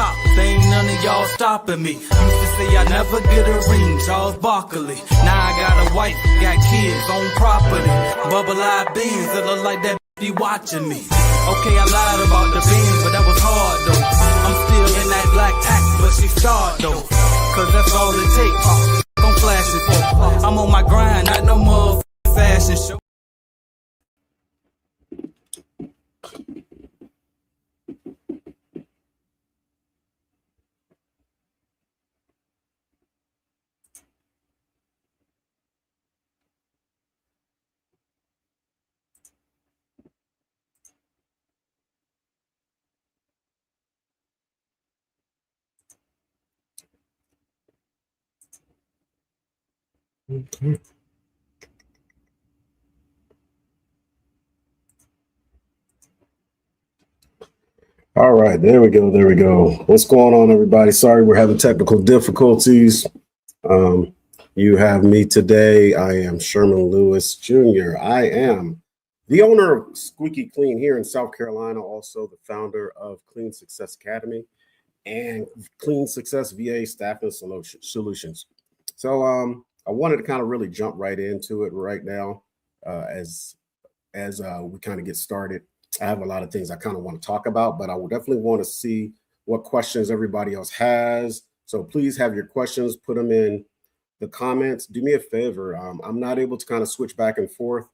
choppers. Ain't none of y'all stopping me. Used to say I never get a ring, Charles Barkley. Now I got a wife, got kids on property. Bubble-eyed beans that look like that be watching me. Okay, I lied about the beans, but that was hard though. I'm still in that black act, but she starred though. Cause that's all it takes. I'm flashing for. I'm on my grind, not no more fashion show. All right, there we go. There we go. What's going on, everybody? Sorry, we're having technical difficulties. You have me today. I am Sherman Lewis Jr. I am the owner of Squeaky Clean here in South Carolina, also the founder of Clean Success Academy and Clean Success VA Staffing Solutions. So I wanted to kind of really jump right into it right now as we kind of get started. I have a lot of things I kind of want to talk about, but I will definitely want to see what questions everybody else has. So please have your questions, put them in the comments. Do me a favor. I'm not able to kind of switch back and forth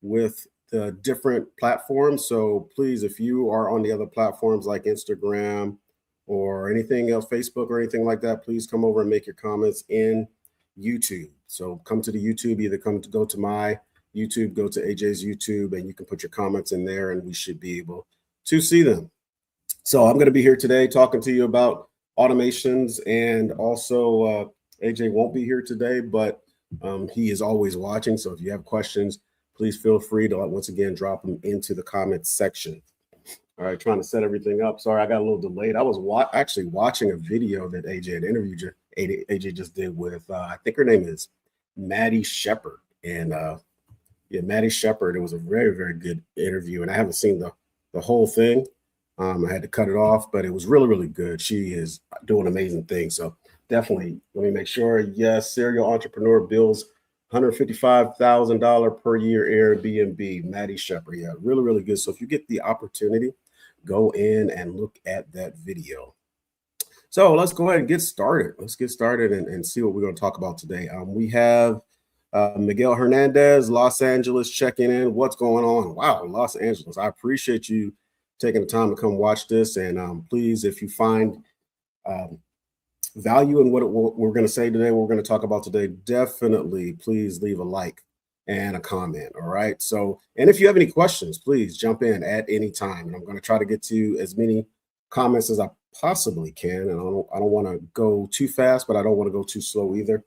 with the different platforms. So please, if you are on the other platforms like Instagram or anything else, Facebook or anything like that, please come over and make your comments in YouTube. So come to the YouTube, either go to my YouTube, go to AJ's YouTube, and you can put your comments in there and we should be able to see them. So I'm going to be here today talking to you about automations, and also AJ won't be here today, but he is always watching. So if you have questions, please feel free to once again drop them into the comments section. All right, trying to set everything up. Sorry, I got a little delayed. I was actually watching a video that AJ just did with, I think her name is Maddie Shepherd. And yeah, Maddie Shepherd. It was a very, very good interview, and I haven't seen the whole thing. I had to cut it off, but it was really, really good. She is doing amazing things. So definitely, let me make sure. Yes, serial entrepreneur builds $155,000 per year Airbnb. Maddie Shepherd. Yeah, really, really good. So if you get the opportunity, go in and look at that video. So let's go ahead and get started. Let's get started and see what we're going to talk about today. We have Miguel Hernandez, Los Angeles, checking in. What's going on? Wow, Los Angeles. I appreciate you taking the time to come watch this. And please, if you find value in what we're going to say today, what we're going to talk about today, definitely please leave a like and a comment. All right. So, and if you have any questions, please jump in at any time. And I'm going to try to get to as many comments as I possibly can. And I don't want to go too fast, but I don't want to go too slow either.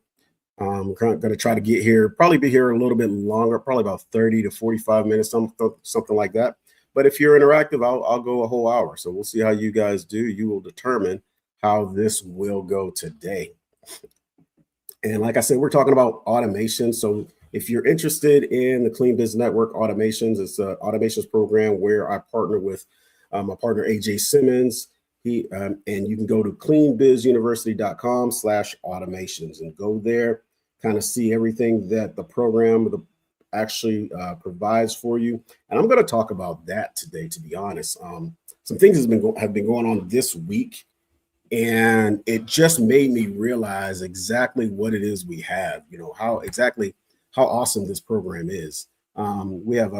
I'm going to try to get here, probably be here a little bit longer, probably about 30 to 45 minutes, something like that. But if you're interactive, I'll go a whole hour. So we'll see how you guys do. You will determine how this will go today. And like I said, we're talking about automation. So if you're interested in the Clean Biz Network automations, it's an automations program where I partner with my partner, AJ Simmons. And you can go to cleanbizuniversity.com/automations and go there, kind of see everything that the program actually provides for you. And I'm going to talk about that today, to be honest. Some things have been going on this week, and it just made me realize exactly what it is we have, how awesome this program is. We have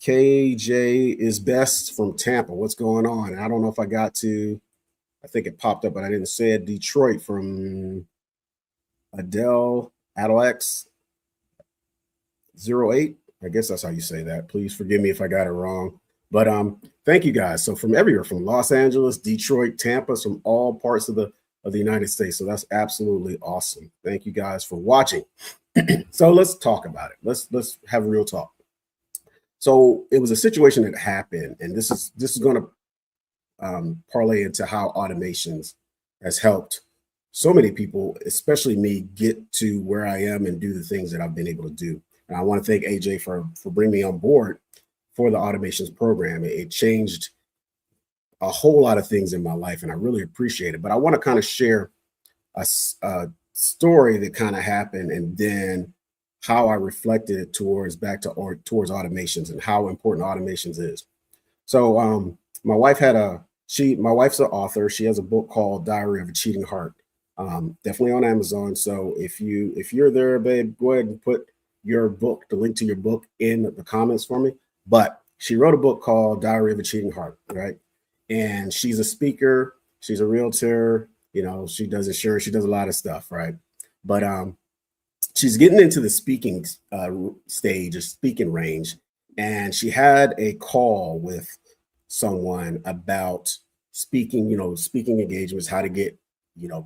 KJ is best from Tampa. What's going on? And I don't know if I think it popped up, but I didn't say it. Detroit from Alex 08. I guess that's how you say that. Please forgive me if I got it wrong. But thank you guys. So from everywhere, from Los Angeles, Detroit, Tampa, from all parts of the United States. So that's absolutely awesome. Thank you guys for watching. So let's talk about it. Let's have a real talk. So it was a situation that happened, and this is going to parlay into how automations has helped so many people, especially me, get to where I am and do the things that I've been able to do. And I want to thank AJ for bringing me on board for the automations program. It changed a whole lot of things in my life, and I really appreciate it. But I want to kind of share a story that kind of happened, and then how I reflected it towards towards automations and how important automations is. So my wife had my wife's an author. She has a book called Diary of a Cheating Heart. Definitely on Amazon. So if you're there, babe, go ahead and put the link to your book in the comments for me. But she wrote a book called Diary of a Cheating Heart, right? And she's a speaker, she's a realtor, she does insurance, she does a lot of stuff, right? But she's getting into the speaking stage or speaking range, and she had a call with someone about speaking engagements, how to get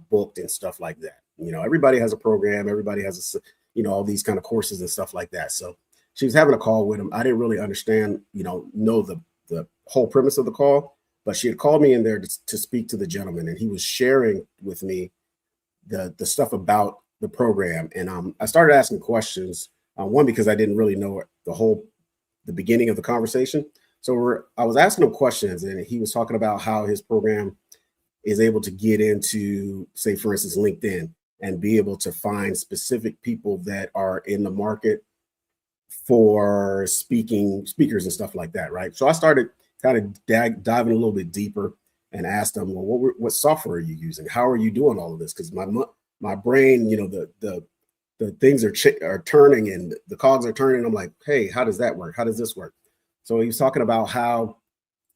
booked and stuff like that. Everybody has a program, everybody has all these kind of courses and stuff like that. So she was having a call with him. I didn't really understand, know the whole premise of the call, but she had called me in there to speak to the gentleman, and he was sharing with me the stuff about the program. And I started asking questions. One, because I didn't really know the beginning of the conversation. So I was asking him questions, and he was talking about how his program is able to get into, say, for instance, LinkedIn, and be able to find specific people that are in the market for speakers and stuff like that, right? So I started kind of diving a little bit deeper and asked him, well, what software are you using? How are you doing all of this? Because my brain, the things are turning and the cogs are turning. I'm like, hey, how does that work? How does this work? So he was talking about how,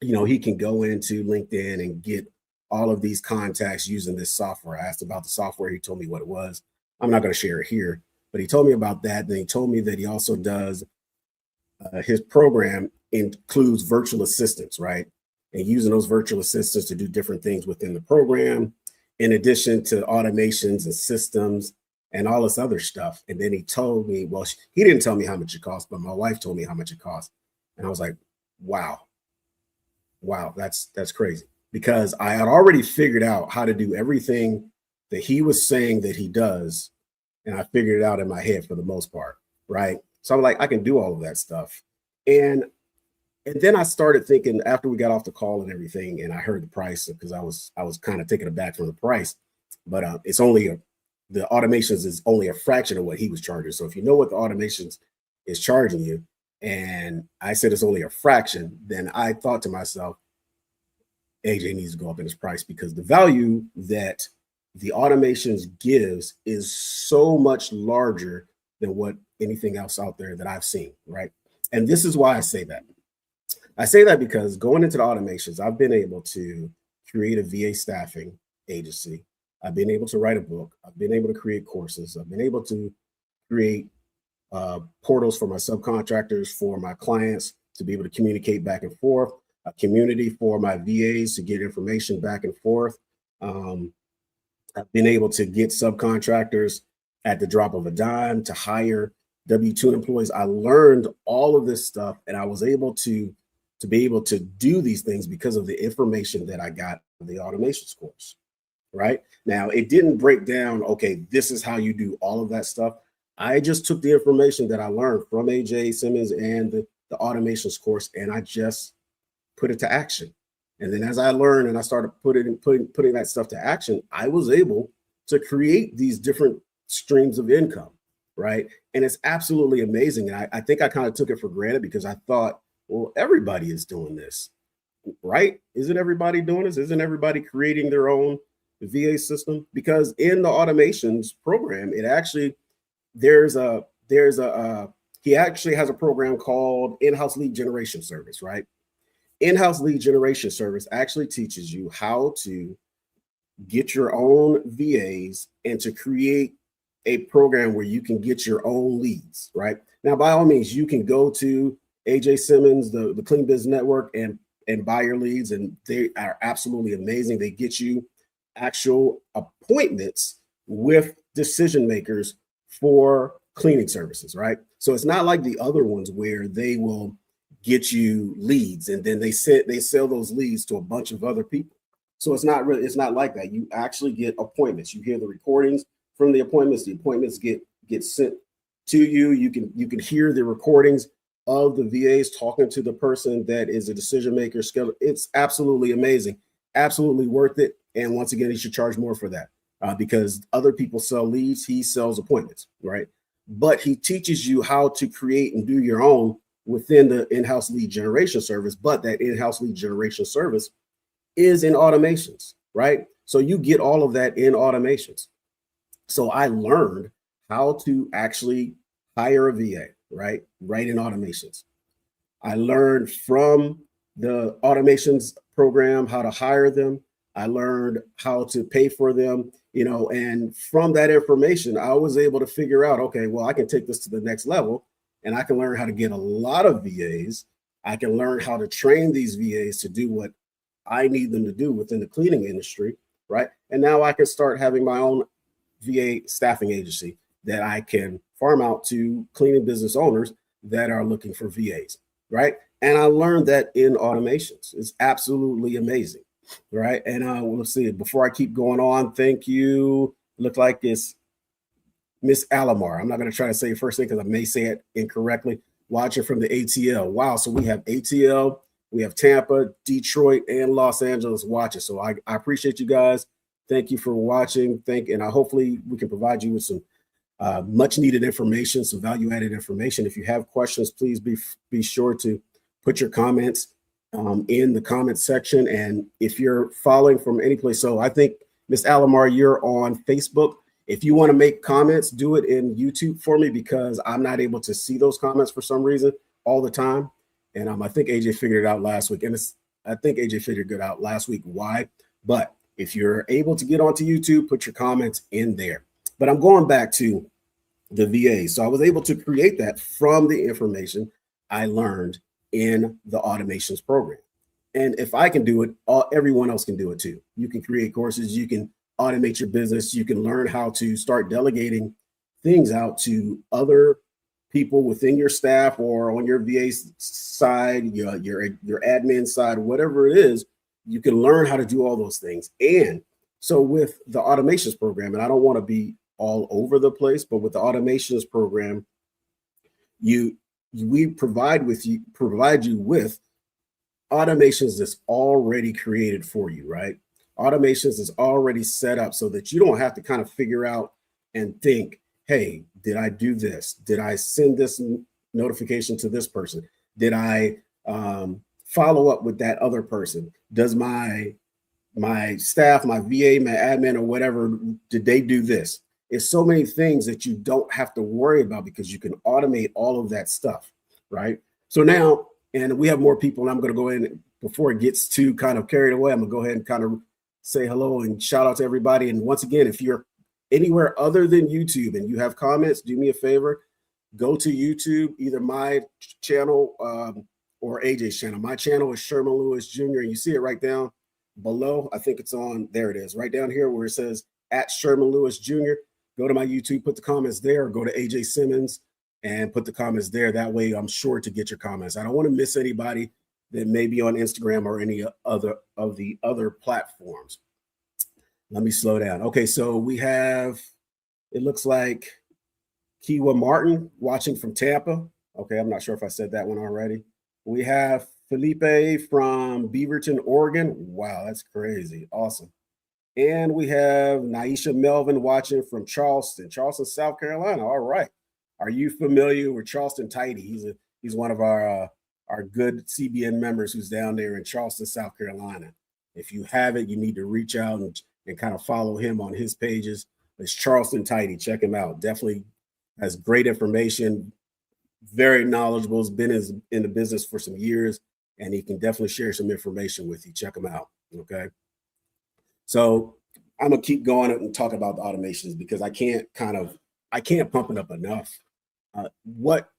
he can go into LinkedIn and get all of these contacts using this software. I asked about the software. He told me what it was. I'm not going to share it here, but he told me about that. Then he told me that he also does, his program includes virtual assistants, right? And using those virtual assistants to do different things within the program, in addition to automations and systems and all this other stuff. And then he told me, well, he didn't tell me how much it cost, but my wife told me how much it cost. And I was like, wow, that's crazy. Because I had already figured out how to do everything that he was saying that he does. And I figured it out in my head for the most part, right? So I'm like, I can do all of that stuff. And then I started thinking, after we got off the call and everything, and I heard the price, because I was kind of taken aback from the price, but it's only the automations is only a fraction of what he was charging. So if you know what the automations is charging you, and I said it's only a fraction, then I thought to myself, AJ needs to go up in his price, because the value that the automations gives is so much larger than what anything else out there that I've seen, right? And this is why I say that. I say that because going into the automations, I've been able to create a VA staffing agency. I've been able to write a book. I've been able to create courses. I've been able to create portals for my subcontractors, for my clients to be able to communicate back and forth, a community for my VAs to get information back and forth. I've been able to get subcontractors at the drop of a dime to hire W-2 employees. I learned all of this stuff, and I was able to be able to do these things because of the information that I got in the automations course, right? Now, it didn't break down, okay, this is how you do all of that stuff. I just took the information that I learned from AJ Simmons and the automations course, and I just put it to action. And then as I learned and I started putting that stuff to action, I was able to create these different streams of income, right? And it's absolutely amazing. And I think I kind of took it for granted, because I thought, well, everybody is doing this, right? Isn't everybody doing this? Isn't everybody creating their own VA system? Because in the automations program, it actually, he actually has a program called In-House Lead Generation Service, right? In-House Lead Generation Service actually teaches you how to get your own VAs and to create a program where you can get your own leads, right? Now, by all means, you can go to AJ Simmons, the Clean Biz Network, and buy your leads, and they are absolutely amazing. They get you actual appointments with decision makers for cleaning services, right? So it's not like the other ones where they will get you leads and then they sell those leads to a bunch of other people. So it's not like that. You actually get appointments. You hear the recordings from the appointments. The appointments get sent to you. You can hear the recordings of the VAs talking to the person that is a decision maker. It's absolutely amazing, absolutely worth it. And once again, he should charge more for that because other people sell leads, he sells appointments, right? But he teaches you how to create and do your own within the in-house lead generation service. But that in-house lead generation service is in automations, right? So you get all of that in automations. So I learned how to actually hire a VA, right? Right in automations. I learned from the automations program how to hire them. I learned how to pay for them, and from that information, I was able to figure out, okay, well, I can take this to the next level and I can learn how to get a lot of VAs. I can learn how to train these VAs to do what I need them to do within the cleaning industry, right? And now I can start having my own VA staffing agency that I can farm out to cleaning business owners that are looking for VAs, right? And I learned that in automations. It's absolutely amazing, right? And let's see, before I keep going on, thank you. Look like it's Miss Alomar. I'm not going to try to say your first name because I may say it incorrectly. Watching from the ATL. Wow. So we have ATL, we have Tampa, Detroit, and Los Angeles watching. So I appreciate you guys. Thank you for watching. And hopefully we can provide you with some much needed information, some value added information. If you have questions, please be sure to put your comments in the comment section. And if you're following from any place, so I think Miss Alomar, you're on Facebook. If you want to make comments, do it in YouTube for me because I'm not able to see those comments for some reason all the time. And I think AJ figured it out last week. And I think AJ figured it out last week why. But if you're able to get onto YouTube, put your comments in there. But I'm going back to the VA. So I was able to create that from the information I learned in the automations program. And if I can do it, everyone else can do it too. You can create courses, you can automate your business, you can learn how to start delegating things out to other people within your staff or on your VA side, your admin side, whatever it is, you can learn how to do all those things. And so with the automations program, and I don't want to be all over the place, but with the automations program, we provide you with automations that's already created for you, right? Automations is already set up so that you don't have to kind of figure out and think, hey, did I do this? Did I send this notification to this person? Did I follow up with that other person? Does my staff, my VA, my admin, or whatever, did they do this? It's so many things that you don't have to worry about because you can automate all of that stuff, right? So now, and we have more people, and I'm going to go in before it gets too kind of carried away. I'm going to go ahead and kind of say hello and shout out to everybody. And once again, if you're anywhere other than YouTube and you have comments, do me a favor, go to YouTube, either my channel or AJ's channel. My channel is Sherman Lewis Jr. And you see it right down below. I think it's on, there it is, right down here where it says at Sherman Lewis Jr. Go to my YouTube, put the comments there, or go to AJ Simmons and put the comments there. That way I'm sure to get your comments. I don't want to miss anybody that may be on Instagram or any other of the other platforms. Let me slow down. Okay, so we have, it looks like Kiwa Martin watching from Tampa. Okay, I'm not sure if I said that one already. We have Felipe from Beaverton, Oregon. Wow, that's crazy. Awesome. And we have Naisha Melvin watching from Charleston, South Carolina. All right. Are you familiar with Charleston Tidy? He's one of our good CBN members who's down there in Charleston, South Carolina. If you haven't, you need to reach out and kind of follow him on his pages. It's Charleston Tidy. Check him out. Definitely has great information, very knowledgeable, has been in the business for some years, and he can definitely share some information with you. Check him out. Okay. So I'm going to keep going and talk about the automations because I can't pump it up enough. What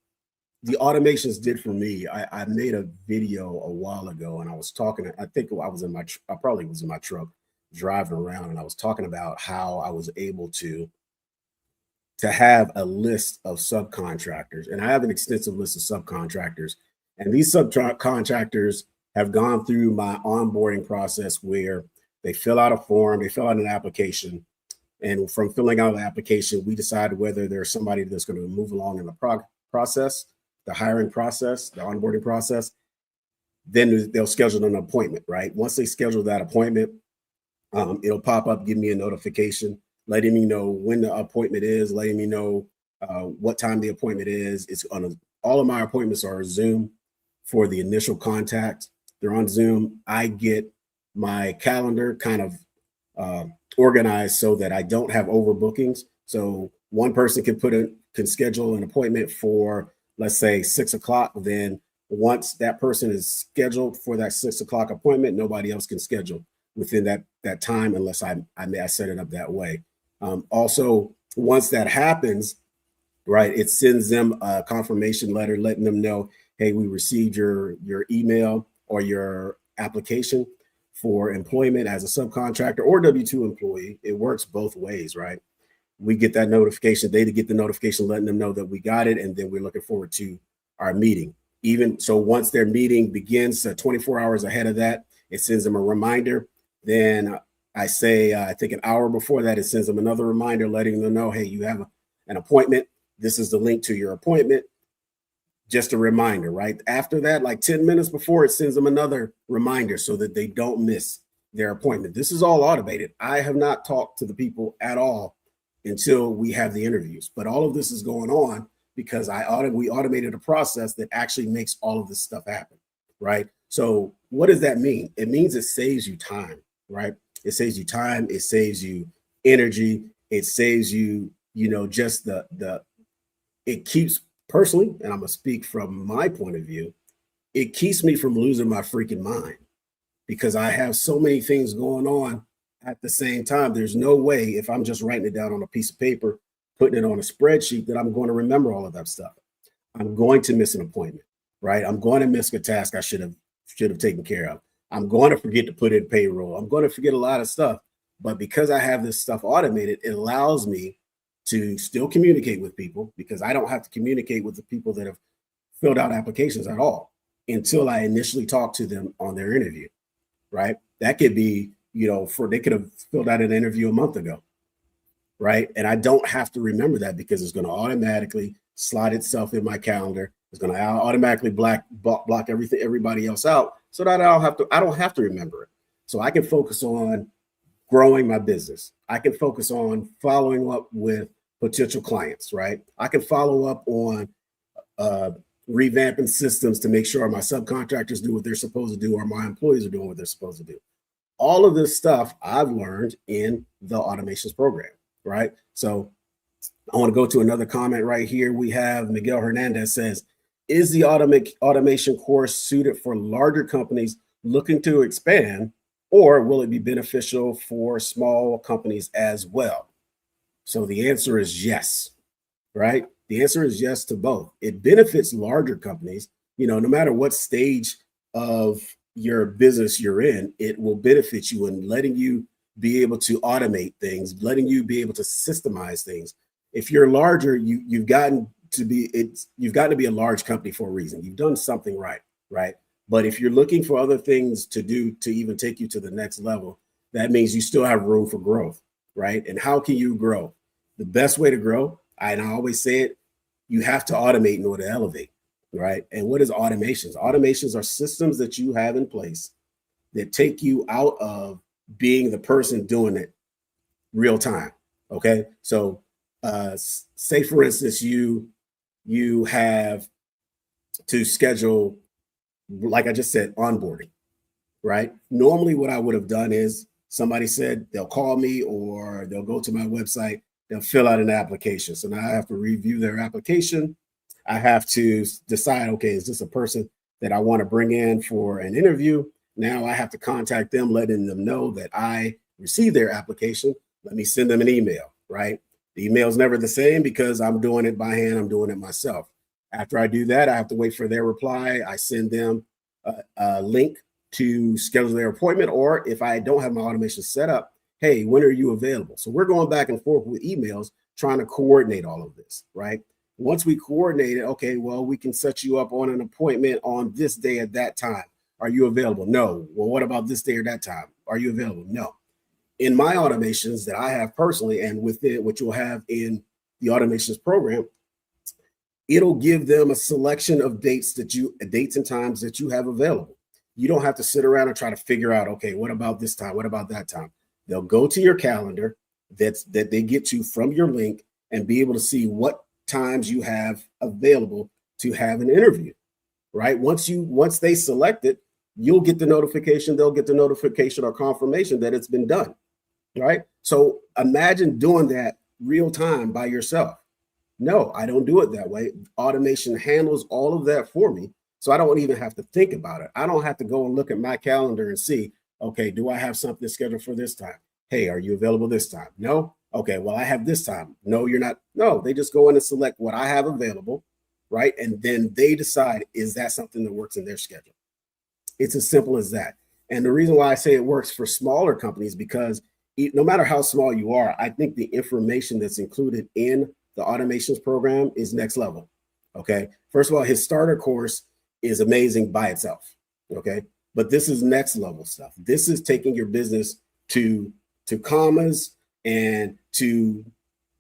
the automations did for me, I made a video a while ago and I was talking, I think I probably was in my truck driving around, and I was talking about how I was able to have a list of subcontractors. And I have an extensive list of subcontractors, and these subcontractors have gone through my onboarding process where they fill out a form, they fill out an application. And from filling out the application, we decide whether there's somebody that's going to move along in the process. the hiring process, the onboarding process, then they'll schedule an appointment, right? Once they schedule that appointment, it'll pop up, give me a notification, letting me know when the appointment is, letting me know what time the appointment is. It's on all of my appointments are Zoom for the initial contact. They're on Zoom. I get my calendar kind of organized so that I don't have overbookings. So one person can schedule an appointment for, let's say, 6 o'clock. Then once that person is scheduled for that 6 o'clock appointment, nobody else can schedule within that time unless I set it up that way. Also, once that happens, right, it sends them a confirmation letter letting them know, hey, we received your email or your application for employment as a subcontractor or W-2 employee. It works both ways, right? We get that notification, they get the notification letting them know that we got it, and then we're looking forward to our meeting. Even so, once their meeting begins 24 hours ahead of that, it sends them a reminder. Then I say, I think an hour before that, it sends them another reminder letting them know, hey, you have an appointment. This is the link to your appointment. Just a reminder, right? After that, like 10 minutes before, it sends them another reminder so that they don't miss their appointment. This is all automated. I have not talked to the people at all until we have the interviews, but all of this is going on because we automated a process that actually makes all of this stuff happen, right? So what does that mean? It means it saves you time, right? It saves you time. It saves you energy. It saves you, just it keeps personally, and I'm going to speak from my point of view, it keeps me from losing my freaking mind because I have so many things going on at the same time. There's no way if I'm just writing it down on a piece of paper, putting it on a spreadsheet, that I'm going to remember all of that stuff. I'm going to miss an appointment, right? I'm going to miss a task I should have taken care of. I'm going to forget to put in payroll. I'm going to forget a lot of stuff. But because I have this stuff automated, it allows me to still communicate with people because I don't have to communicate with the people that have filled out applications at all until I initially talk to them on their interview, right? That could be, they could have filled out an interview a month ago, right? And I don't have to remember that because it's going to automatically slide itself in my calendar. It's going to automatically block everybody else out so that I don't have to remember it. So I can focus on growing my business. I can focus on following up with potential clients, right? I can follow up on revamping systems to make sure my subcontractors do what they're supposed to do or my employees are doing what they're supposed to do. All of this stuff I've learned in the automations program, right? So I want to go to another comment right here. We have Miguel Hernandez says, is the automation course suited for larger companies looking to expand, or will it be beneficial for small companies as well? So the answer is yes, right? The answer is yes to both. It benefits larger companies, no matter what stage of your business you're in, it will benefit you in letting you be able to automate things, letting you be able to systemize things. If you're larger, you've gotten to be a large company for a reason. You've done something right? But if you're looking for other things to do to even take you to the next level, that means you still have room for growth, right? And how can you grow? The best way to grow, and I always say it, you have to automate in order to elevate, right? And what is automations? Automations are systems that you have in place that take you out of being the person doing it real time, okay? So say, for instance, you have to schedule, like I just said, onboarding, right? Normally what I would have done is somebody said they'll call me or they'll go to my website, they'll fill out an application. So now I have to review their application. I have to decide, okay, is this a person that I want to bring in for an interview? Now I have to contact them, letting them know that I received their application. Let me send them an email, right? The email is never the same because I'm doing it by hand. I'm doing it myself. After I do that, I have to wait for their reply. I send them a link to schedule their appointment, or if I don't have my automation set up, hey, when are you available? So we're going back and forth with emails, trying to coordinate all of this, right? Once we coordinate it, okay, well, we can set you up on an appointment on this day at that time. Are you available? No. Well, what about this day or that time? Are you available? No. In my automations that I have personally, and within what you'll have in the automations program, it'll give them a selection of dates and times that you have available. You don't have to sit around and try to figure out, okay, what about this time? What about that time? They'll go to your calendar that they get to from your link and be able to see what times you have available to have an interview, right? Once they select it, you'll get the notification, they'll get the notification or confirmation that it's been done, right? So imagine doing that real time by yourself. No, I don't do it that way. Automation handles all of that for me. So I don't even have to think about it. I don't have to go and look at my calendar and see, okay, do I have something scheduled for this time? Hey, are you available this time? No? Okay, well, I have this time. No, you're not. No, they just go in and select what I have available, right? And then they decide, is that something that works in their schedule? It's as simple as that. And the reason why I say it works for smaller companies, because no matter how small you are, I think the information that's included in the automations program is next level. Okay. First of all, his starter course is amazing by itself. Okay. But this is next level stuff. This is taking your business to commas and to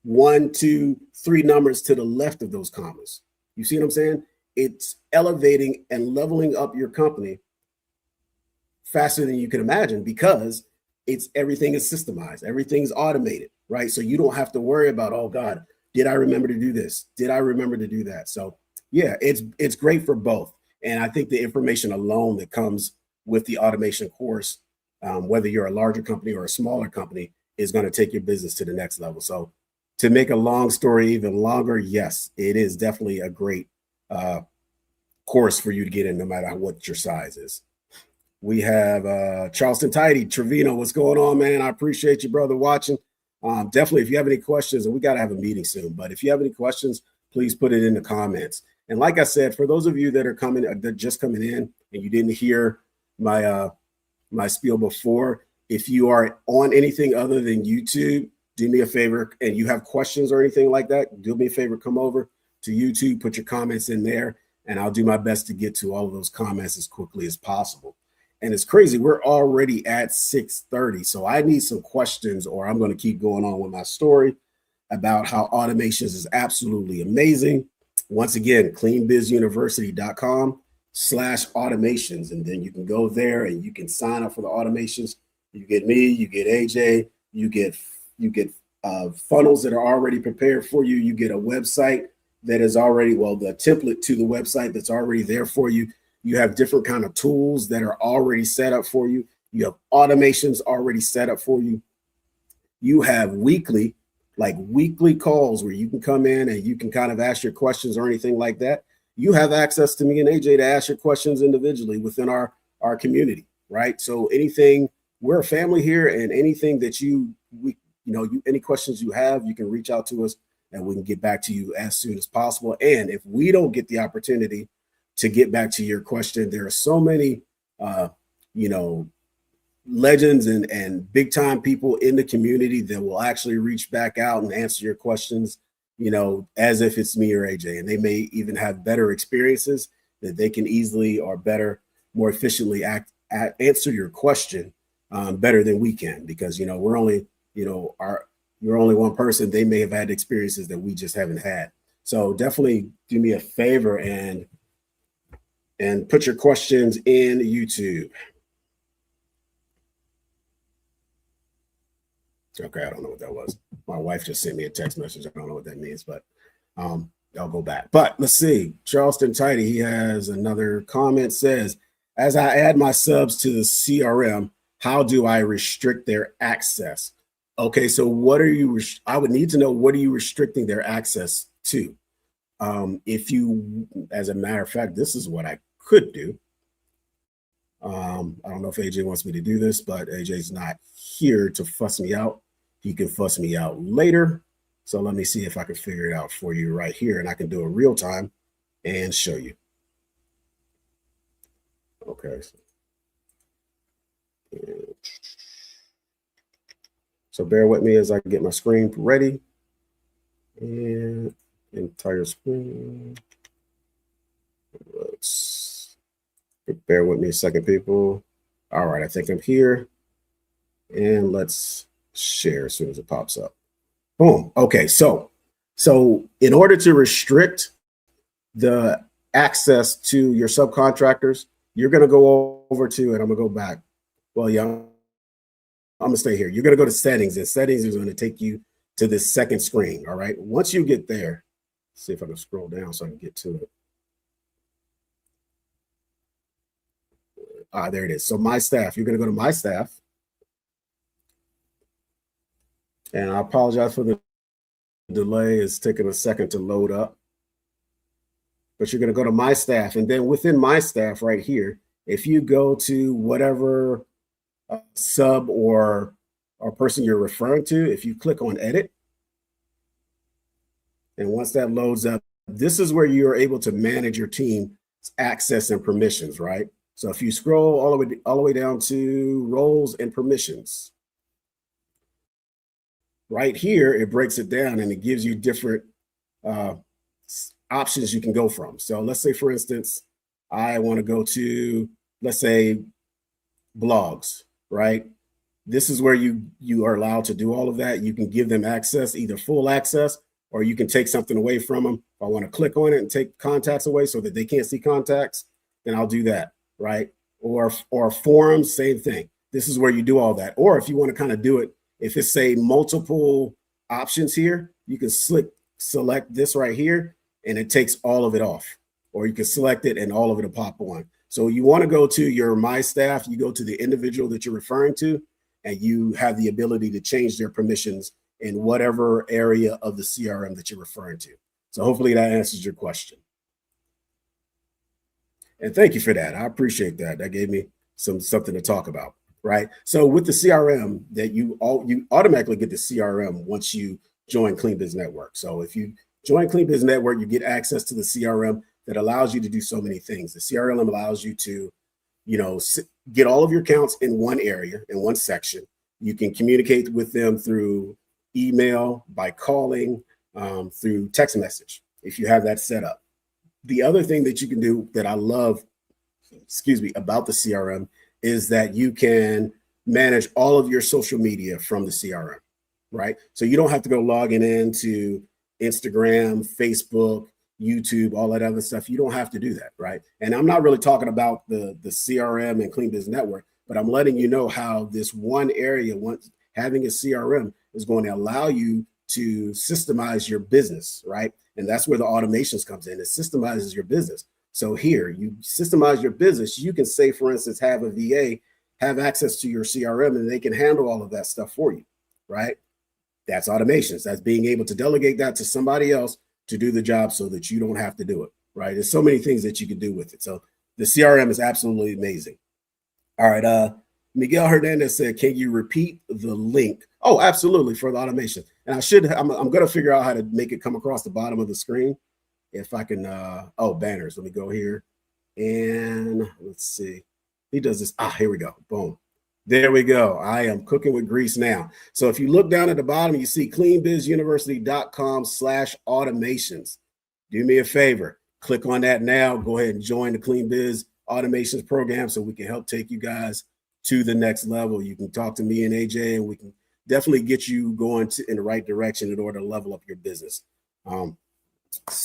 1, 2, 3 numbers to the left of those commas. You see what I'm saying? It's elevating and leveling up your company faster than you can imagine, because everything is systemized, everything's automated, right? So you don't have to worry about, oh God, did I remember to do this? Did I remember to do that? So yeah, it's great for both. And I think the information alone that comes with the automation course, whether you're a larger company or a smaller company, is going to take your business to the next level. So to make a long story even longer, yes, it is definitely a great course for you to get in, no matter what your size is. We have Charleston Tidy, Trevino. What's going on, man? I appreciate you, brother, watching. Definitely, if you have any questions, and we got to have a meeting soon, but if you have any questions, please put it in the comments. And like I said, for those of you that are just coming in and you didn't hear my my spiel before, if you are on anything other than YouTube, do me a favor, and you have questions or anything like that, do me a favor, come over to YouTube, put your comments in there, and I'll do my best to get to all of those comments as quickly as possible. And it's crazy, we're already at 6:30, so I need some questions, or I'm going to keep going on with my story about how automations is absolutely amazing. Once again, cleanbizuniversity.com/automations, and then you can go there and you can sign up for the automations. You get me, you get AJ, you get funnels that are already prepared for you. You get a website that is already, well, the template to the website that's already there for you. You have different kind of tools that are already set up for you. You have automations already set up for you. You have weekly calls where you can come in and you can kind of ask your questions or anything like that. You have access to me and AJ to ask your questions individually within our community, right? So anything, we're a family here, and anything that any questions you have, you can reach out to us and we can get back to you as soon as possible. And if we don't get the opportunity to get back to your question, there are so many, legends and big time people in the community that will actually reach back out and answer your questions, as if it's me or AJ, and they may even have better experiences that they can easily or better, more efficiently answer your question better than we can, because, we're only, you're only one person. They may have had experiences that we just haven't had. So definitely do me a favor and put your questions in YouTube. Okay, I don't know what that was. My wife just sent me a text message. I don't know what that means, but I'll go back. But let's see. Charleston Tidy, he has another comment, says, as I add my subs to the CRM, how do I restrict their access? Okay, so I would need to know, what are you restricting their access to? If you, as a matter of fact, this is what I could do. I don't know if AJ wants me to do this, but AJ's not here to fuss me out. He can fuss me out later. So let me see if I can figure it out for you right here, and I can do it real time and show you. Okay. So bear with me as I get my screen ready. And entire screen. Let's bear with me a second, people. All right, I think I'm here. And let's share as soon as it pops up. Boom. Okay, so in order to restrict the access to your subcontractors, you're going to go over to, and I'm going to go back. Well, yeah, I'm going to stay here. You're going to go to settings, and settings is going to take you to this second screen. All right. Once you get there, see if I can scroll down so I can get to it. There it is. So my staff, you're going to go to my staff. And I apologize for the delay. It's taking a second to load up. But you're going to go to my staff. And then within my staff right here, if you go to whatever sub or person you're referring to, if you click on edit, and once that loads up, this is where you're able to manage your team's access and permissions, right? So if you scroll all the way down to roles and permissions, right here, it breaks it down and it gives you different options you can go from. So let's say, for instance, I want to go to, let's say, blogs, right? This is where you are allowed to do all of that. You can give them access, either full access, or you can take something away from them. If I want to click on it and take contacts away so that they can't see contacts, then I'll do that, right? Or forums, same thing. This is where you do all that. Or if you want to kind of do it, if it's, say, multiple options here, you can select this right here, and it takes all of it off. Or you can select it and all of it will pop on. So you want to go to your My Staff, you go to the individual that you're referring to, and you have the ability to change their permissions in whatever area of the CRM that you're referring to. So hopefully that answers your question. And thank you for that. I appreciate that. That gave me something to talk about, right? So with the CRM, that you automatically get the CRM once you join CleanBiz Network. So if you join CleanBiz Network, you get access to the CRM that allows you to do so many things. The CRM allows you to, get all of your accounts in one area, in one section. You can communicate with them through email, by calling, through text message, if you have that set up. The other thing that you can do that I love, about the CRM is that you can manage all of your social media from the CRM, right? So you don't have to go logging into Instagram, Facebook, YouTube, all that other stuff. You don't have to do that, right? And I'm not really talking about the CRM and CleanBiz Network, but I'm letting you know how this one area, having a CRM, is going to allow you to systemize your business, right? And that's where the automations comes in. It systemizes your business. So here, you systemize your business. You can say, for instance, have a VA have access to your CRM and they can handle all of that stuff for you, right? That's automations. That's being able to delegate that to somebody else to do the job so that you don't have to do it, right? There's so many things that you can do with it. So the CRM is absolutely amazing. All right. Miguel Hernandez said, can you repeat the link? Oh, absolutely, for the automation. And I'm going to figure out how to make it come across the bottom of the screen. If I can, banners. Let me go here. And let's see. He does this. Here we go. Boom. There we go. I am cooking with grease now. So if you look down at the bottom, you see cleanbizuniversity.com/automations. Do me a favor. Click on that now. Go ahead and join the CleanBiz Automations program so we can help take you guys to the next level. You can talk to me and AJ, and we can definitely get you going in the right direction in order to level up your business.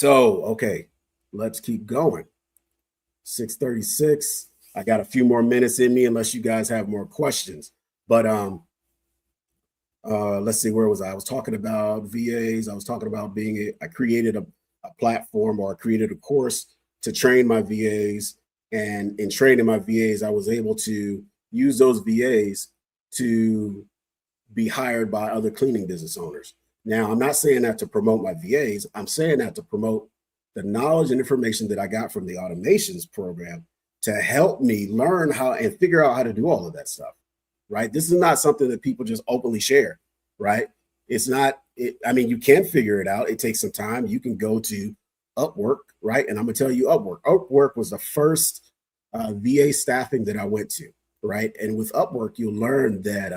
Okay, let's keep going. 6:36. I got a few more minutes in me unless you guys have more questions. But let's see, where was I? I was talking about VAs. I was talking about I created a platform, or I created a course to train my VAs. And in training my VAs, I was able to use those VAs to be hired by other cleaning business owners. Now, I'm not saying that to promote my VAs. I'm saying that to promote the knowledge and information that I got from the automations program to help me learn how and figure out how to do all of that stuff, right? This is not something that people just openly share, right? It's not, you can figure it out. It takes some time. You can go to Upwork, right? And I'm gonna tell you Upwork. Upwork was the first VA staffing that I went to, right? And with Upwork, you'll learn that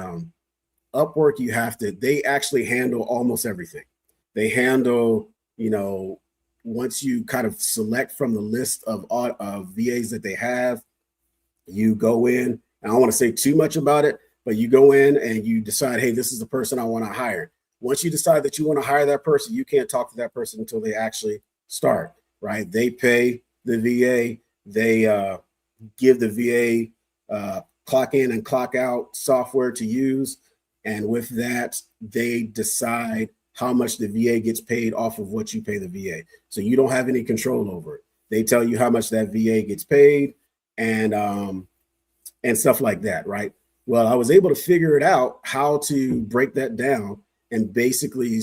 Upwork, they actually handle almost everything. They handle, once you kind of select from the list of VAs that they have, you go in, and I don't want to say too much about it, but you go in and you decide, hey, this is the person I want to hire. Once you decide that you want to hire that person, you can't talk to that person until they actually start. right? They pay the VA, they give the VA clock in and clock out software to use. And with that, they decide how much the VA gets paid off of what you pay the VA. So you don't have any control over it. They tell you how much that VA gets paid and stuff like that, right? Well, I was able to figure it out how to break that down and basically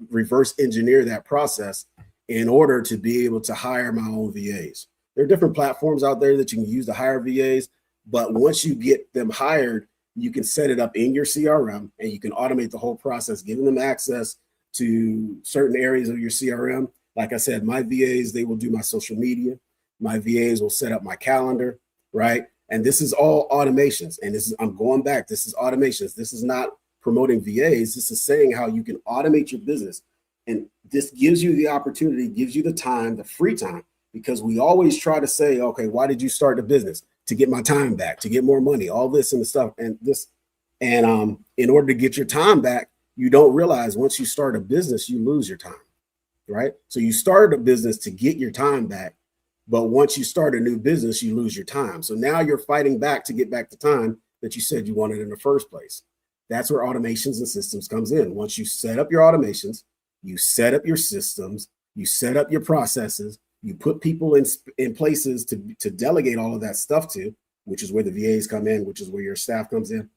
reverse engineer that process in order to be able to hire my own VAs. There are different platforms out there that you can use to hire VAs, but once you get them hired, you can set it up in your CRM and you can automate the whole process, giving them access to certain areas of your CRM. Like I said, my VAs, they will do my social media. My VAs will set up my calendar, right? And this is all automations. And this is, I'm going back, this is automations. This is not promoting VAs. This is saying how you can automate your business. And this gives you the opportunity, gives you the time, the free time, because we always try to say, okay, why did you start a business? To get my time back, to get more money, all this and the stuff. And this, and in order to get your time back, you don't realize once you start a business, you lose your time, right? So you started a business to get your time back. But once you start a new business, you lose your time. So now you're fighting back to get back the time that you said you wanted in the first place. That's where automations and systems comes in. Once you set up your automations, you set up your systems, you set up your processes, you put people in places to delegate all of that stuff to, which is where the VAs come in, which is where your staff comes in.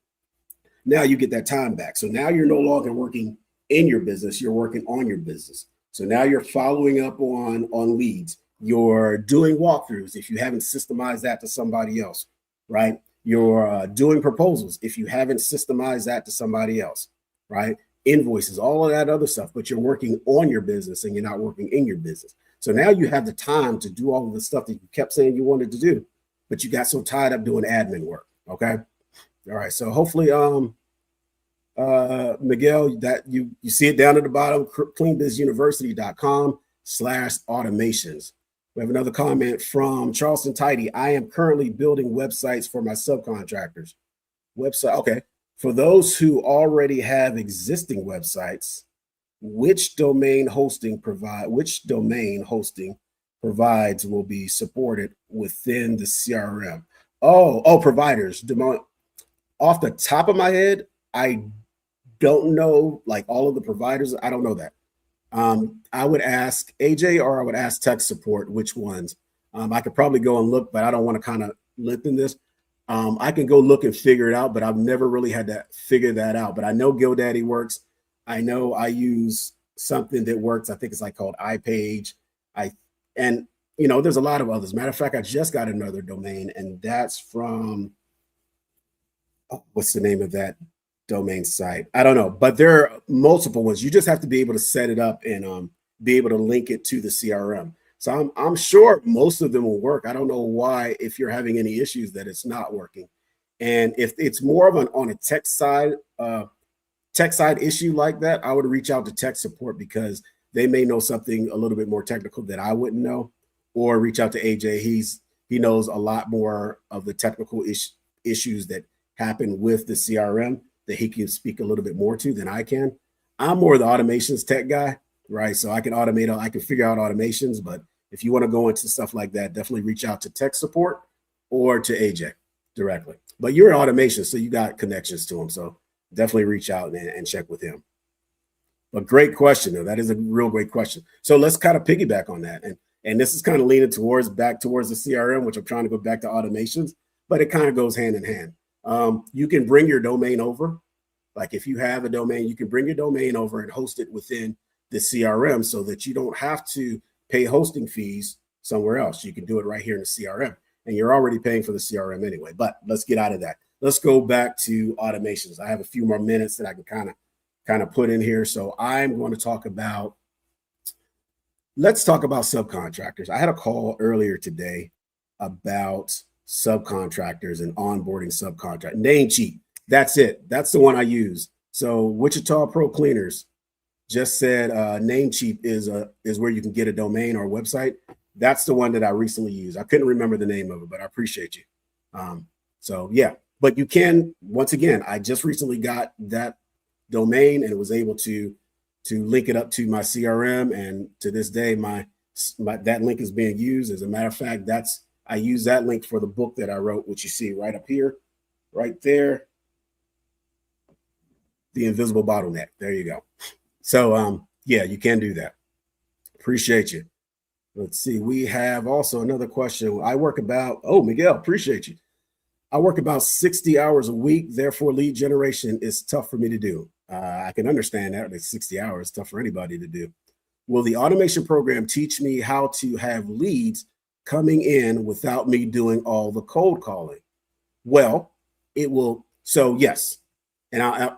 Now you get that time back. So now you're no longer working in your business, you're working on your business. So now you're following up on leads. You're doing walkthroughs if you haven't systemized that to somebody else, right? You're doing proposals if you haven't systemized that to somebody else, right? Invoices, all of that other stuff, but you're working on your business and you're not working in your business. So now you have the time to do all of the stuff that you kept saying you wanted to do, but you got so tied up doing admin work, okay? All right, so hopefully, Miguel, that you see it down at the bottom, cleanbizuniversity.com/automations. We have another comment from Charleston Tidy. I am currently building websites for my subcontractors. Okay. For those who already have existing websites, which domain hosting provides will be supported within the CRM. Providers. Off the top of my head, I don't know like all of the providers. I don't know that. I would ask AJ or I would ask tech support which ones. I could probably go and look, but I don't want to kind of limp in this. I can go look and figure it out, but I've never really had to figure that out. But I know GoDaddy works. I know I use something that works. I think it's like called iPage. There's a lot of others. Matter of fact, I just got another domain, and that's from what's the name of that domain site? I don't know, but there are multiple ones. You just have to be able to set it up and be able to link it to the CRM. So I'm sure most of them will work. I don't know why, if you're having any issues, that it's not working. And if it's more of on a tech side issue like that, I would reach out to tech support because they may know something a little bit more technical that I wouldn't know, or reach out to AJ. He knows a lot more of the technical issues that happen with the CRM that he can speak a little bit more to than I can. I'm more the automations tech guy, right? So I can automate, I can figure out automations, but if you want to go into stuff like that, definitely reach out to tech support or to AJ directly. But you're in automation, so you got connections to him. So definitely reach out and check with him. But great question, though. That is a real great question. So let's kind of piggyback on that. And this is kind of leaning back towards the CRM, which I'm trying to go back to automations, but it kind of goes hand in hand. You can bring your domain over. Like if you have a domain, you can bring your domain over and host it within the CRM so that you don't have to pay hosting fees somewhere else. You can do it right here in the CRM, and you're already paying for the CRM anyway. But let's get out of that. Let's go back to automations. I have a few more minutes that I can kind of put in here. So I'm going to talk about, let's talk about subcontractors. I had a call earlier today about subcontractors and onboarding subcontract. Namecheap. That's it. That's the one I use. So Wichita Pro Cleaners just said Namecheap is where you can get a domain or a website. That's the one that I recently used. I couldn't remember the name of it, but I appreciate you. So yeah, but you can, once again, I just recently got that domain and was able to link it up to my CRM. And to this day, my that link is being used. As a matter of fact, I use that link for the book that I wrote, which you see right up here, right there. The Invisible Bottleneck. There you go. So yeah, you can do that. Appreciate you. Let's see. We have also another question. Miguel, appreciate you. I work about 60 hours a week. Therefore, lead generation is tough for me to do. I can understand that. It's 60 hours, tough for anybody to do. Will the automation program teach me how to have leads coming in without me doing all the cold calling? Well, it will. So yes. And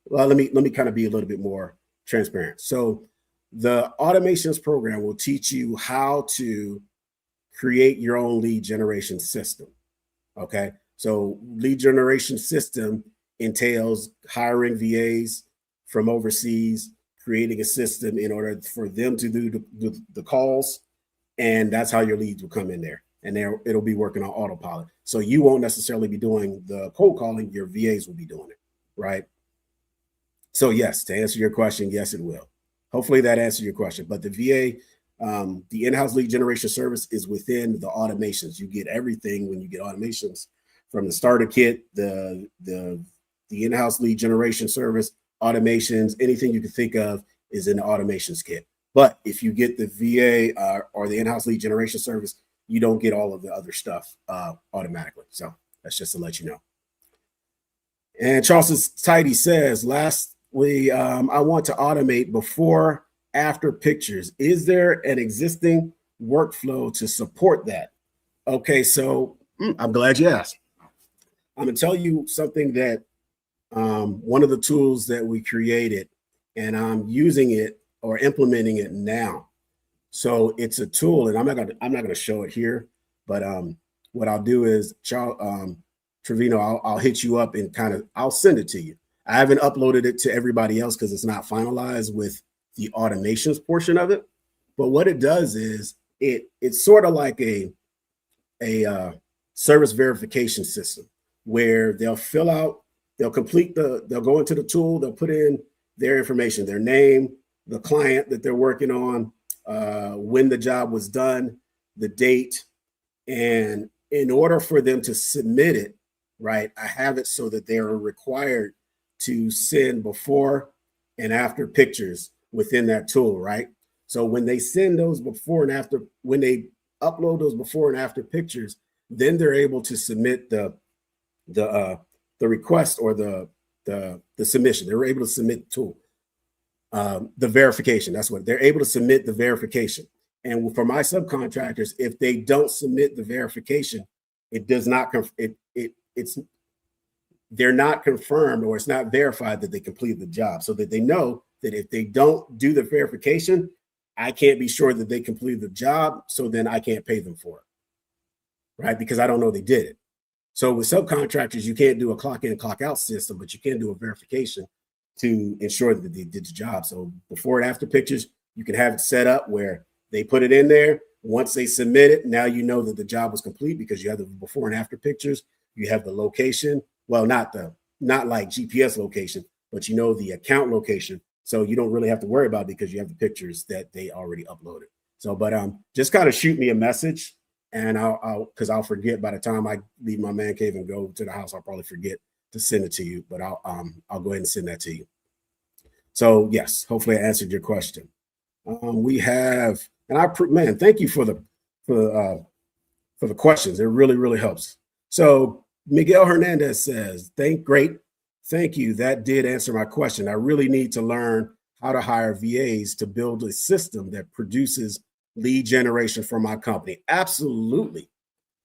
let me kind of be a little bit more transparent. So the automations program will teach you how to create your own lead generation system. Okay. So lead generation system entails hiring VAs from overseas, creating a system in order for them to do the calls. And that's how your leads will come in there. And it'll be working on autopilot. So you won't necessarily be doing the cold calling. Your VAs will be doing it. Right. So yes, to answer your question, yes, it will. Hopefully that answers your question. But the VA, the in-house lead generation service is within the automations. You get everything when you get automations, from the starter kit, the in-house lead generation service, automations, anything you can think of is in the automations kit. But if you get the VA or the in-house lead generation service, you don't get all of the other stuff automatically. So that's just to let you know. And Charles Tidy says, lastly, I want to automate before, after pictures. Is there an existing workflow to support that? Okay, so I'm glad you asked. I'm going to tell you something that one of the tools that we created, and I'm using it or implementing it now. So it's a tool, and I'm not going to show it here, but what I'll do is, Trevino, I'll hit you up and I'll send it to you. I haven't uploaded it to everybody else because it's not finalized with the automations portion of it. But what it does is it's sort of like a service verification system where they'll go into the tool, they'll put in their information, their name, the client that they're working on, when the job was done, the date. And in order for them to submit it, right, I have it so that they are required to send before and after pictures within that tool, right? So when they send those before and after, when they upload those before and after pictures, then they're able to submit the request or the submission. They're able to submit the tool, the verification. That's what they're able to submit, the verification. And for my subcontractors, if they don't submit the verification, it does not they're not confirmed, or it's not verified that they completed the job, so that they know that if they don't do the verification, I can't be sure that they completed the job. So then I can't pay them for it, right? Because I don't know they did it. So with subcontractors, you can't do a clock in, clock out system, but you can do a verification to ensure that they did the job. So before and after pictures, you can have it set up where they put it in there. Once they submit it, now you know that the job was complete because you have the before and after pictures. You have the location. Well, not like GPS location, but you know the account location. So you don't really have to worry about it because you have the pictures that they already uploaded. So, but just kind of shoot me a message, and because I'll forget by the time I leave my man cave and go to the house, I'll probably forget to send it to you. But I'll go ahead and send that to you. So yes, hopefully I answered your question. We have, and thank you for the questions. It really, really helps. So Miguel Hernandez says, great. Thank you. That did answer my question. I really need to learn how to hire VAs to build a system that produces lead generation for my company. Absolutely.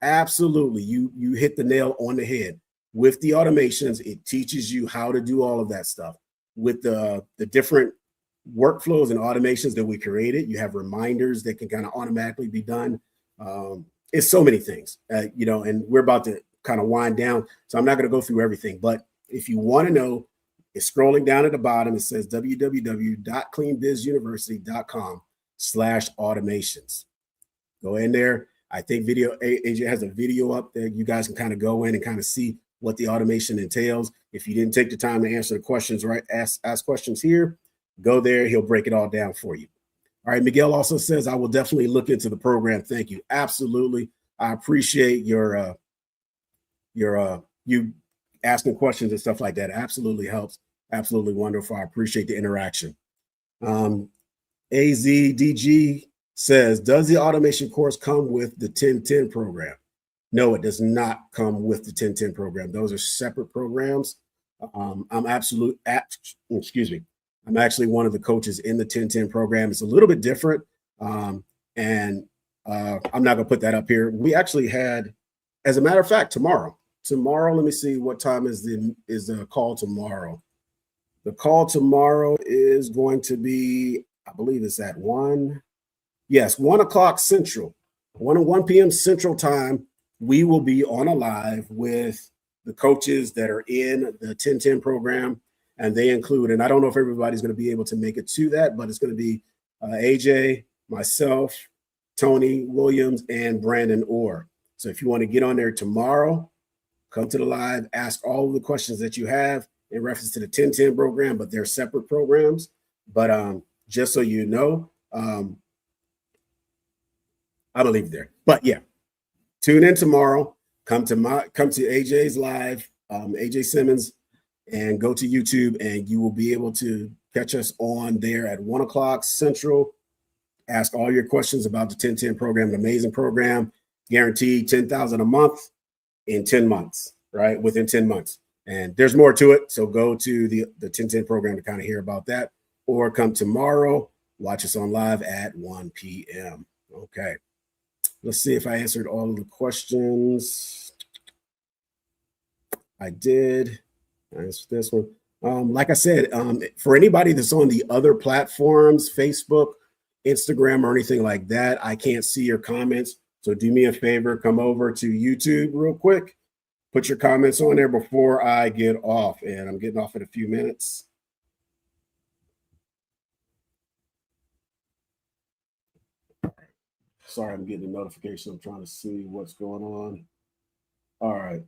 Absolutely. You hit the nail on the head. With the automations, it teaches you how to do all of that stuff. With the different workflows and automations that we created, you have reminders that can kind of automatically be done. It's so many things, and we're about to kind of wind down. So I'm not going to go through everything, but if you want to know, it's scrolling down at the bottom. It says www.cleanbizuniversity.com/automations. Go in there. I think AJ has a video up there. You guys can kind of go in and kind of see what the automation entails. If you didn't take the time to answer the questions, right, ask questions here, go there. He'll break it all down for you. All right. Miguel also says, I will definitely look into the program. Thank you. Absolutely. I appreciate your you asking questions and stuff like that. Absolutely helps. Absolutely wonderful. I appreciate the interaction. AZDG says, does the automation course come with the 1010 program? No, it does not come with the 1010 program. Those are separate programs. I'm actually one of the coaches in the 1010 program. It's a little bit different. I'm not going to put that up here. We actually had, as a matter of fact, tomorrow, let me see what time is the call tomorrow. The call tomorrow is going to be, I believe it's at 1. Yes, 1 o'clock Central, 1 p.m. Central time. We will be on a live with the coaches that are in the 1010 program, and they include, and I don't know if everybody's going to be able to make it to that, but it's going to be AJ, myself, Tony Williams, and Brandon Orr. So if you want to get on there tomorrow, come to the live, ask all of the questions that you have in reference to the 1010 program, but they're separate programs. But just so you know, I believe there. But yeah, tune in tomorrow. Come to AJ's live, AJ Simmons, and go to YouTube, and you will be able to catch us on there at 1 o'clock Central. Ask all your questions about the 1010 program, an amazing program, guaranteed $10,000 a month in 10 months, right? Within 10 months. And there's more to it. So go to the 1010 program to kind of hear about that, or come tomorrow, watch us on live at 1 p.m. Okay. Let's see if I answered all of the questions. I did. I answered this one. Like I said, for anybody that's on the other platforms, Facebook, Instagram, or anything like that, I can't see your comments. So do me a favor, come over to YouTube real quick. Put your comments on there before I get off. And I'm getting off in a few minutes. Sorry, I'm getting a notification. I'm trying to see what's going on. All right.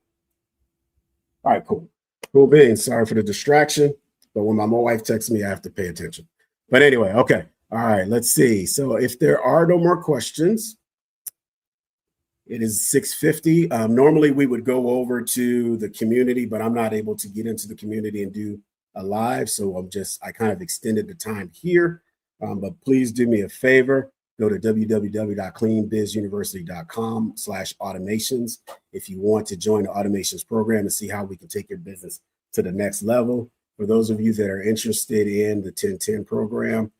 All right, cool. Cool beans. Sorry for the distraction. But when my wife texts me, I have to pay attention. But anyway, okay. All right, let's see. So if there are no more questions, it is 6:50. Normally, we would go over to the community, but I'm not able to get into the community and do a live. So I kind of extended the time here. But please do me a favor. Go to www.cleanbizuniversity.com/automations if you want to join the automations program and see how we can take your business to the next level. For those of you that are interested in the 1010 program,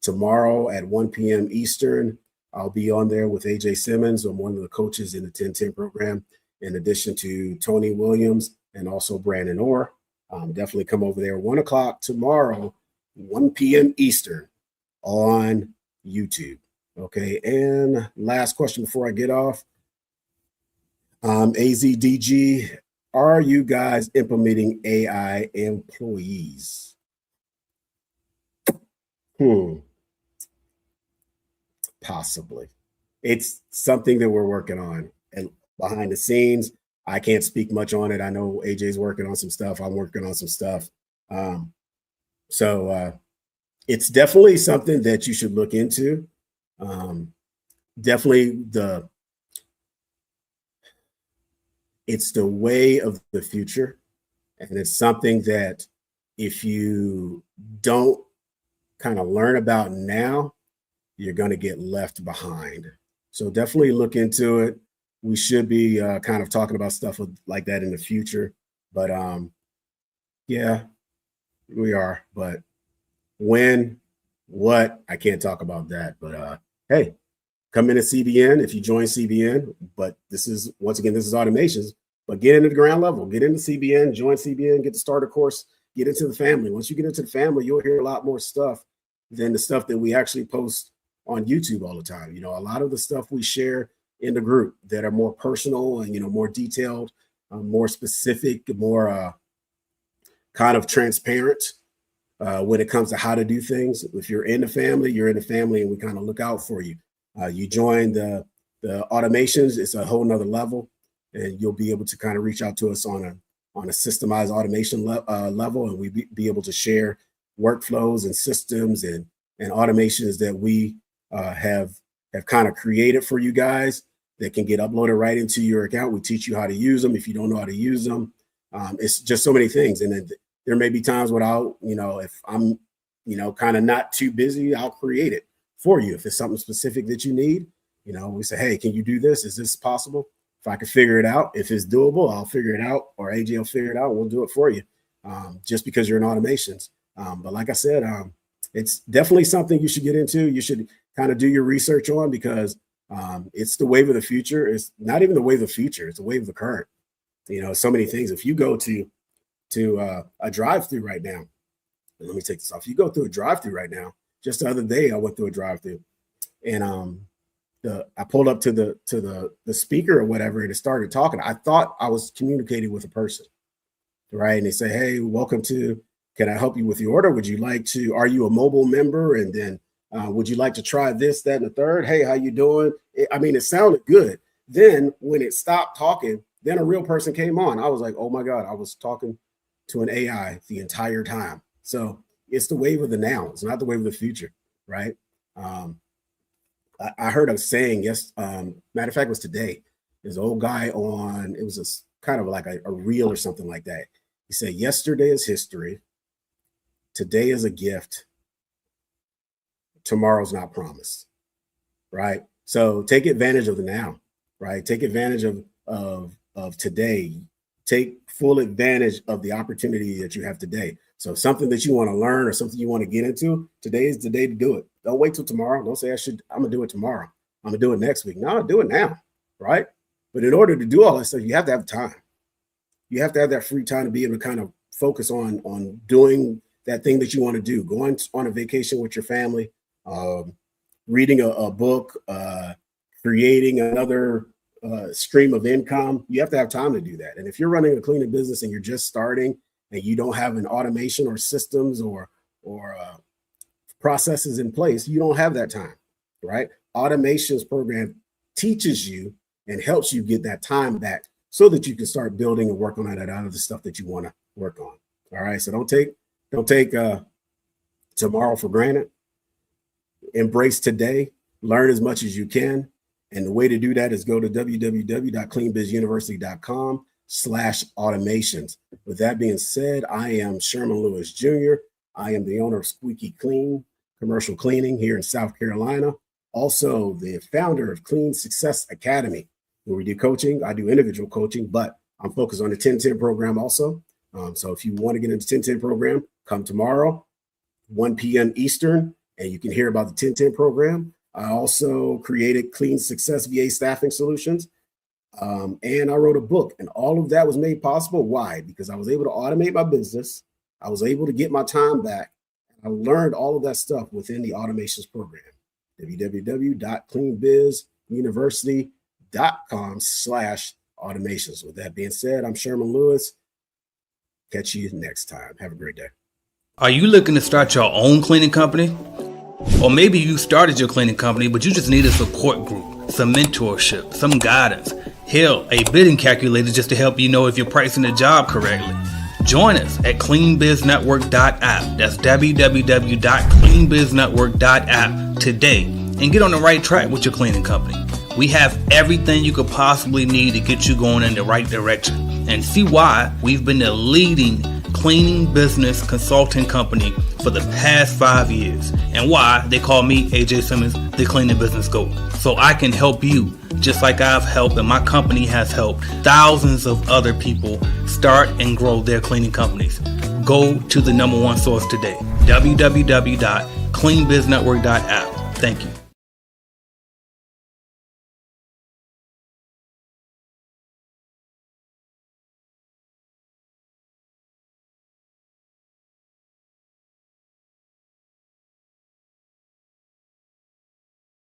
tomorrow at 1 p.m. Eastern, I'll be on there with AJ Simmons. I'm one of the coaches in the 1010 program, in addition to Tony Williams and also Brandon Orr. Definitely come over there 1 o'clock tomorrow, 1 p.m. Eastern on YouTube. Okay, and last question before I get off. AZDG, are you guys implementing AI employees? Possibly. It's something that we're working on, and behind the scenes, I can't speak much on it. I know AJ's working on some stuff. I'm working on some stuff. So it's definitely something that you should look into. Definitely it's the way of the future, and it's something that if you don't kind of learn about now, you're going to get left behind. So definitely look into it. We should be kind of talking about stuff like that in the future, but yeah, we are. But when, what, I can't talk about that. But hey, come in at CBN if you join CBN. But this is, once again, this is automations. But get into the ground level, get into CBN, join CBN, get the starter course, get into the family. Once you get into the family, you'll hear a lot more stuff than the stuff that we actually post on YouTube all the time. You know, a lot of the stuff we share in the group that are more personal and, you know, more detailed, more specific, more kind of transparent when it comes to how to do things. If you're in the family, you're in the family, and we kind of look out for you. You join the automations, it's a whole nother level, and you'll be able to kind of reach out to us on a systemized automation level, and we be able to share workflows and systems and and automations that we have kind of created for you guys that can get uploaded right into your account. We teach you how to use them if you don't know how to use them. It's just so many things. And then there may be times without, if I'm, kind of not too busy, I'll create it for you. If it's something specific that you need, we say, hey, can you do this? Is this possible? If I can figure it out, if it's doable, I'll figure it out, or AJ will figure it out. We'll do it for you, just because you're in automations. But like I said, it's definitely something you should get into. You should kind of do your research on, because it's the wave of the future. It's not even the wave of the future. It's the wave of the current. So many things. If you go to a drive-through right now, let me take this off. You go through a drive-through right now. Just the other day, I went through a drive-through, and I pulled up to the speaker or whatever, and it started talking. I thought I was communicating with a person, right? And they say, "Hey, welcome to. Can I help you with your order? Would you like to? Are you a mobile member? And then would you like to try this, that, and the third? Hey, how you doing?" It sounded good. Then when it stopped talking, then a real person came on. I was like, "Oh my God!" I was talking to an AI the entire time. So it's the wave of the now. It's not the wave of the future, right? I heard a saying, matter of fact, it was today. This old guy on, it was kind of like a reel or something like that. He said, yesterday is history. Today is a gift. Tomorrow's not promised, right? So take advantage of the now, right? Take advantage of today. Take full advantage of the opportunity that you have today. So something that you want to learn or something you want to get into, today is the day to do it. Don't wait till tomorrow. Don't say I'm going to do it tomorrow. I'm going to do it next week. No, do it now, right? But in order to do all that stuff, you have to have time. You have to have that free time to be able to kind of focus on doing that thing that you want to do, going on a vacation with your family, reading a book, creating another stream of income. You have to have time to do that. And if you're running a cleaning business and you're just starting and you don't have an automation or systems or processes in place, you don't have that time, right? Automations program teaches you and helps you get that time back so that you can start building and work on that out of the stuff that you want to work on. All right. So don't take tomorrow for granted. Embrace today. Learn as much as you can. And the way to do that is go to www.cleanbizuniversity.com/automations. With that being said, I am Sherman Lewis Jr. I am the owner of Squeaky Clean Commercial Cleaning here in South Carolina. Also the founder of Clean Success Academy, where we do coaching. I do individual coaching, but I'm focused on the 10-10 program also. So if you want to get into the 10-10 program, come tomorrow, 1 p.m. Eastern, and you can hear about the 10-10 program. I also created Clean Success VA Staffing Solutions, and I wrote a book, and all of that was made possible. Why? Because I was able to automate my business. I was able to get my time back. I learned all of that stuff within the automations program. www.cleanbizuniversity.com/automations. With that being said, I'm Sherman Lewis. Catch you next time. Have a great day. Are you looking to start your own cleaning company? Or maybe you started your cleaning company, but you just need a support group, some mentorship, some guidance. Hell, a bidding calculator just to help you know if you're pricing the job correctly. Join us at cleanbiznetwork.app. That's www.cleanbiznetwork.app today and get on the right track with your cleaning company. We have everything you could possibly need to get you going in the right direction, and see why we've been the leading cleaning business consulting company for the past 5 years, and why they call me, AJ Simmons, the cleaning business GOAT. So I can help you just like I've helped, and my company has helped thousands of other people start and grow their cleaning companies. Go to the #1 source today, www.cleanbiznetwork.app. Thank you.